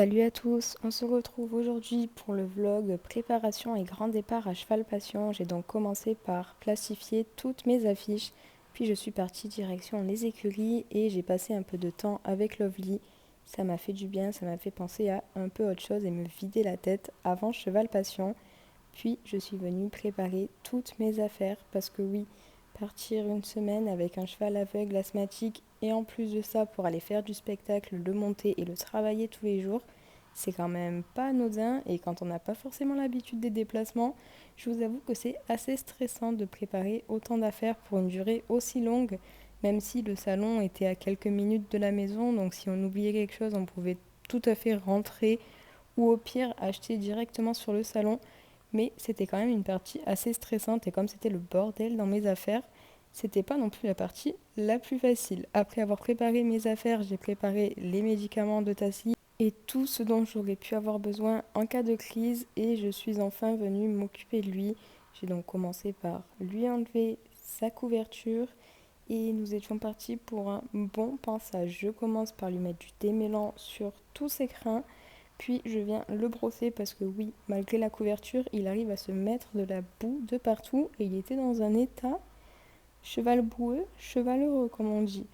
Salut à tous, on se retrouve aujourd'hui pour le vlog préparation et grand départ à cheval passion. J'ai donc commencé par plastifier toutes mes affiches, puis je suis partie direction les écuries et j'ai passé un peu de temps avec Lovely. Ça m'a fait du bien, ça m'a fait penser à un peu autre chose et me vider la tête avant cheval passion. Puis je suis venue préparer toutes mes affaires parce que oui, partir une semaine avec un cheval aveugle asthmatique et en plus de ça pour aller faire du spectacle, le monter et le travailler tous les jours, c'est quand même pas anodin et quand on n'a pas forcément l'habitude des déplacements, je vous avoue que c'est assez stressant de préparer autant d'affaires pour une durée aussi longue, même si le salon était à quelques minutes de la maison, donc si on oubliait quelque chose, on pouvait tout à fait rentrer ou au pire acheter directement sur le salon. Mais c'était quand même une partie assez stressante et comme c'était le bordel dans mes affaires, c'était pas non plus la partie la plus facile. Après avoir préparé mes affaires, j'ai préparé les médicaments de Tassie et tout ce dont j'aurais pu avoir besoin en cas de crise et je suis enfin venue m'occuper de lui. J'ai donc commencé par lui enlever sa couverture et nous étions partis pour un bon pansage. Je commence par lui mettre du démêlant sur tous ses crins. Puis je viens le brosser parce que oui, malgré la couverture, il arrive à se mettre de la boue de partout et il était dans un état cheval boueux, cheval heureux comme on dit.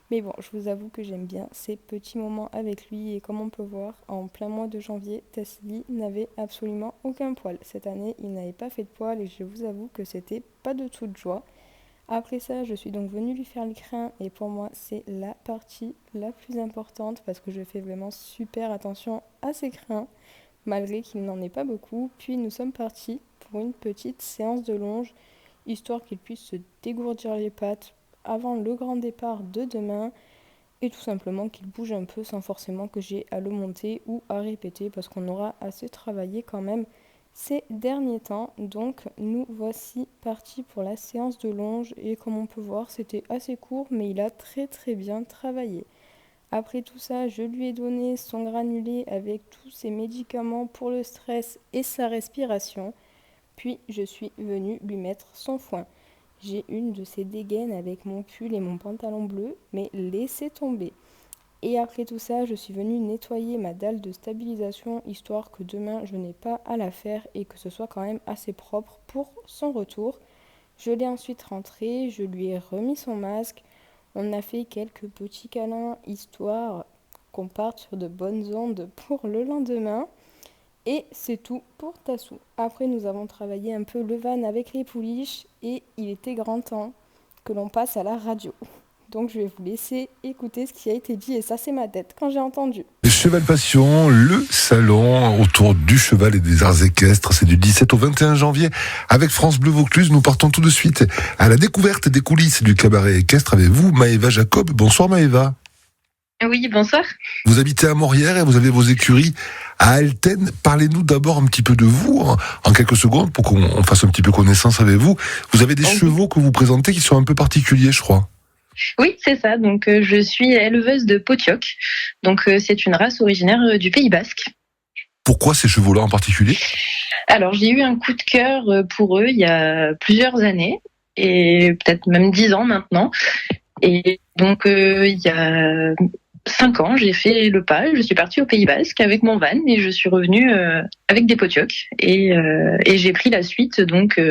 Mais bon, je vous avoue que j'aime bien ces petits moments avec lui et comme on peut voir, en plein mois de janvier, Tassili n'avait absolument aucun poil. Cette année, il n'avait pas fait de poil et je vous avoue que c'était pas de toute joie. Après ça, je suis donc venue lui faire les crins et pour moi, c'est la partie la plus importante parce que je fais vraiment super attention à ses crins, malgré qu'il n'en ait pas beaucoup. Puis nous sommes partis pour une petite séance de longe, histoire qu'il puisse se dégourdir les pattes avant le grand départ de demain et tout simplement qu'il bouge un peu sans forcément que j'ai à le monter ou à répéter parce qu'on aura assez travaillé quand même ces derniers temps. Donc nous voici partis pour la séance de longe et comme on peut voir c'était assez court mais il a très bien travaillé. Après tout ça, je lui ai donné son granulé avec tous ses médicaments pour le stress et sa respiration. Puis je suis venue lui mettre son foin. J'ai une de ces dégaines avec mon pull et mon pantalon bleu, mais laissez tomber. Et après tout ça, je suis venue nettoyer ma dalle de stabilisation, histoire que demain je n'ai pas à la faire et que ce soit quand même assez propre pour son retour. Je l'ai ensuite rentré, je lui ai remis son masque. On a fait quelques petits câlins, histoire qu'on parte sur de bonnes ondes pour le lendemain. Et c'est tout pour Tassou. Après, nous avons travaillé un peu le van avec les pouliches et il était grand temps que l'on passe à la radio. Donc je vais vous laisser écouter ce qui a été dit et ça c'est ma tête quand j'ai entendu. Cheval Passion, le salon autour du cheval et des arts équestres, c'est du 17 au 21 janvier avec France Bleu Vaucluse. Nous partons tout de suite à la découverte des coulisses du cabaret équestre avec vous, Maëva Jacob. Bonsoir Maëva. Oui, bonsoir. Vous habitez à Morières et vous avez vos écuries à Alten. Parlez-nous d'abord un petit peu de vous, en quelques secondes, pour qu'on fasse un petit peu connaissance avec vous. Vous avez des chevaux que vous présentez qui sont un peu particuliers, je crois. Oui, c'est ça. Donc, je suis éleveuse de Potioc. Donc, c'est une race originaire du Pays Basque. Pourquoi ces chevaux-là en particulier ? Alors, j'ai eu un coup de cœur pour eux il y a plusieurs années, et peut-être même 10 ans maintenant. Et donc, il y a 5 ans, j'ai fait le pas. Je suis partie au Pays Basque avec mon van et je suis revenue avec des Potioc. Et j'ai pris la suite donc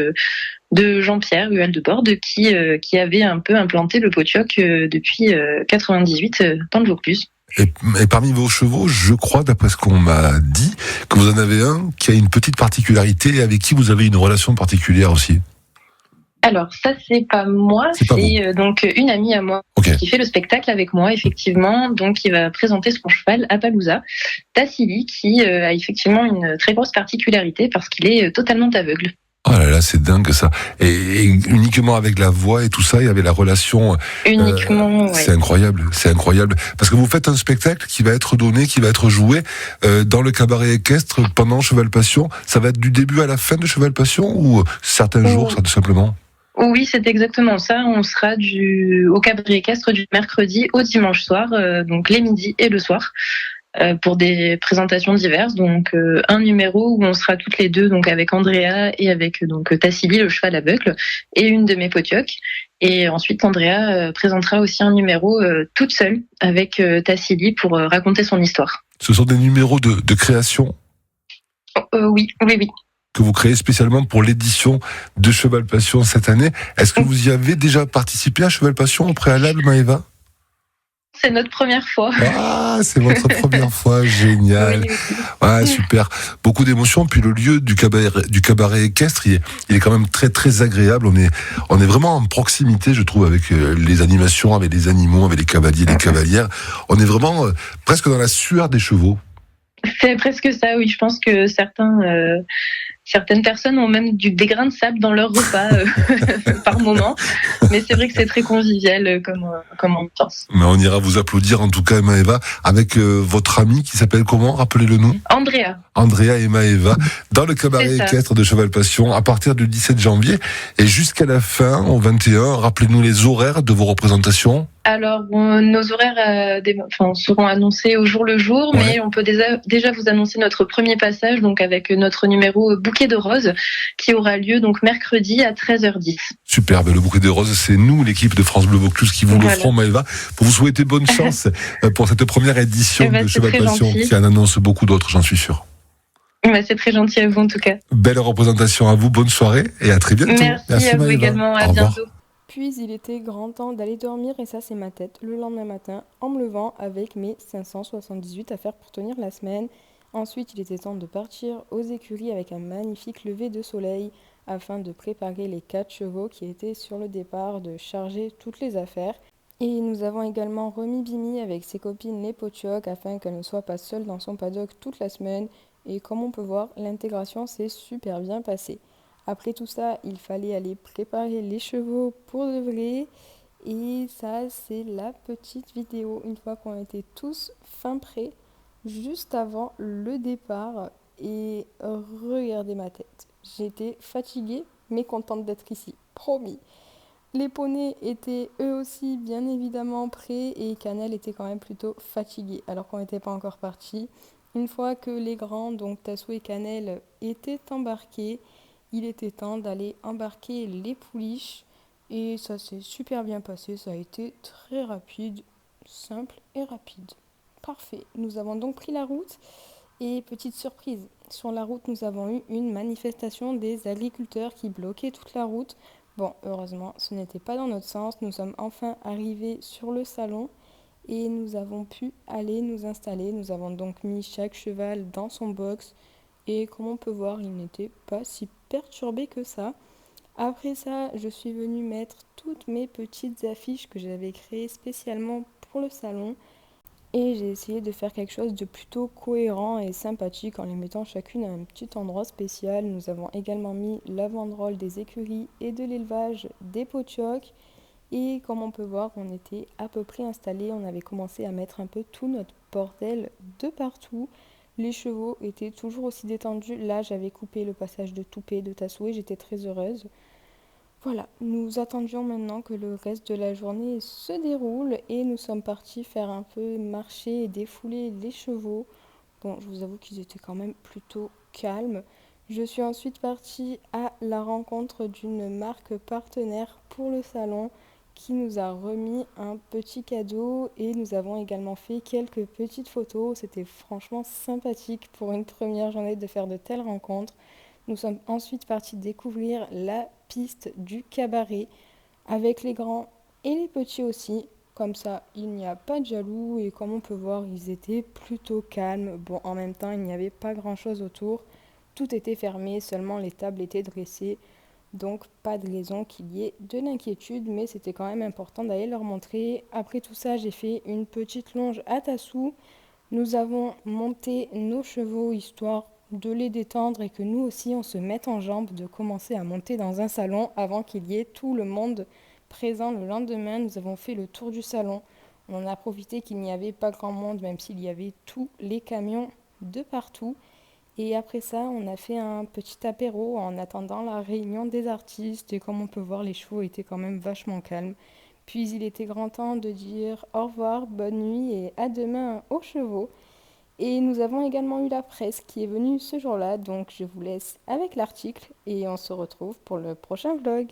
de Jean-Pierre Hualdeborde qui avait un peu implanté le Potioc depuis 98 dans le Vaucluse. Et parmi vos chevaux, je crois, d'après ce qu'on m'a dit, que vous en avez un qui a une petite particularité et avec qui vous avez une relation particulière aussi. Alors ça c'est pas moi, c'est donc une amie à moi qui fait le spectacle avec moi effectivement, donc qui va présenter son cheval à Palouza, Tassili, qui a effectivement une très grosse particularité parce qu'il est totalement aveugle. Oh là là, c'est dingue ça. Et uniquement avec la voix et tout ça, il y avait la relation. Uniquement, c'est incroyable, c'est incroyable. Parce que vous faites un spectacle qui va être donné, qui va être joué dans le cabaret équestre pendant Cheval Passion. Ça va être du début à la fin de Cheval Passion ou certains jours, ça tout simplement ? Oui, c'est exactement ça. On sera au cabaret équestre du mercredi au dimanche soir, donc les midis et le soir, pour des présentations diverses. Donc un numéro où on sera toutes les deux, donc avec Andrea et avec donc Tassili, le cheval aveugle, et une de mes Potioc. Et ensuite, Andrea présentera aussi un numéro toute seule avec Tassili pour raconter son histoire. Ce sont des numéros de création Oui, oui, oui. que vous créez spécialement pour l'édition de Cheval Passion cette année. Est-ce que vous y avez déjà participé à Cheval Passion au préalable, Maëva? C'est notre première fois. Ah, c'est votre première fois, Oui, génial. oui. Ah, super. Beaucoup d'émotions. Puis le lieu du cabaret équestre, il est quand même très, très agréable. On est vraiment en proximité, je trouve, avec les animations, avec les animaux, avec les cavaliers, les cavalières. On est vraiment presque dans la sueur des chevaux. C'est presque ça, oui. Je pense que certaines personnes ont même des grains de sable dans leur repas par moment. Mais c'est vrai que c'est très convivial comme ambiance. Mais on ira vous applaudir, en tout cas, Maëva, avec votre ami qui s'appelle comment? Rappelez le nom. Andrea, Andrea et Maëva, dans le cabaret c'est ça. équestre de Cheval Passion, à partir du 17 janvier et jusqu'à la fin, au 21. Rappelez-nous les horaires de vos représentations. Alors, nos horaires seront annoncés au jour le jour, Ouais. mais on peut déjà vous annoncer notre premier passage, donc avec notre numéro Bouquet de roses, qui aura lieu donc mercredi à 13h10. Superbe, le bouquet de roses, c'est nous, l'équipe de France Bleu Vaucluse, qui vous Voilà. l'offrons, Maëva, pour vous souhaiter bonne chance pour cette première édition Eh ben, de c'est Cheval très Passion, gentil. qui en annonce beaucoup d'autres, j'en suis sûr. C'est très gentil à vous en tout cas. Belle représentation à vous, bonne soirée et à très bientôt. Merci à vous Maëva. également, à Au revoir. bientôt. Puis il était grand temps d'aller dormir et ça c'est ma tête le lendemain matin en me levant avec mes 578 affaires pour tenir la semaine. Ensuite il était temps de partir aux écuries avec un magnifique lever de soleil afin de préparer les 4 chevaux qui étaient sur le départ, de charger toutes les affaires. Et nous avons également remis Bimi avec ses copines les Potioc afin qu'elle ne soit pas seule dans son paddock toute la semaine. Et comme on peut voir, l'intégration s'est super bien passée. Après tout ça, il fallait aller préparer les chevaux pour de vrai. Et ça, c'est la petite vidéo, une fois qu'on était tous fin prêts, juste avant le départ. Et regardez ma tête. J'étais fatiguée, mais contente d'être ici. Promis. Les poneys étaient eux aussi bien évidemment prêts et Cannelle était quand même plutôt fatigué alors qu'on n'était pas encore parti. Une fois que les grands, donc Tassou et Cannelle, étaient embarqués, il était temps d'aller embarquer les pouliches et ça s'est super bien passé, ça a été très rapide, simple et rapide. Parfait, nous avons donc pris la route et petite surprise, sur la route nous avons eu une manifestation des agriculteurs qui bloquaient toute la route. Bon, heureusement, ce n'était pas dans notre sens. Nous sommes enfin arrivés sur le salon et nous avons pu aller nous installer. Nous avons donc mis chaque cheval dans son box et comme on peut voir, il n'était pas si perturbé que ça. Après ça, je suis venue mettre toutes mes petites affiches que j'avais créées spécialement pour le salon. Et j'ai essayé de faire quelque chose de plutôt cohérent et sympathique en les mettant chacune à un petit endroit spécial. Nous avons également mis la banderole des écuries et de l'élevage des Potioc. Et comme on peut voir, on était à peu près installés. On avait commencé à mettre un peu tout notre bordel de partout. Les chevaux étaient toujours aussi détendus. Là, j'avais coupé le passage de Toupet, de Tassou et j'étais très heureuse. Voilà, nous attendions maintenant que le reste de la journée se déroule et nous sommes partis faire un peu marcher et défouler les chevaux. Bon, je vous avoue qu'ils étaient quand même plutôt calmes. Je suis ensuite partie à la rencontre d'une marque partenaire pour le salon qui nous a remis un petit cadeau et nous avons également fait quelques petites photos. C'était franchement sympathique pour une première journée de faire de telles rencontres. Nous sommes ensuite partis découvrir la piste du cabaret avec les grands et les petits aussi. Comme ça, il n'y a pas de jaloux et comme on peut voir, ils étaient plutôt calmes. Bon, en même temps, il n'y avait pas grand-chose autour. Tout était fermé, seulement les tables étaient dressées. Donc, pas de raison qu'il y ait de l'inquiétude, mais c'était quand même important d'aller leur montrer. Après tout ça, j'ai fait une petite longe à Tassou. Nous avons monté nos chevaux histoire de les détendre et que nous aussi on se mette en jambe de commencer à monter dans un salon avant qu'il y ait tout le monde présent le lendemain. Nous avons fait le tour du salon. On en a profité qu'il n'y avait pas grand monde même s'il y avait tous les camions de partout. Et après ça, on a fait un petit apéro en attendant la réunion des artistes et comme on peut voir, les chevaux étaient quand même vachement calmes. Puis il était grand temps de dire au revoir, bonne nuit et à demain aux chevaux. Et nous avons également eu la presse qui est venue ce jour-là, donc je vous laisse avec l'article et on se retrouve pour le prochain vlog.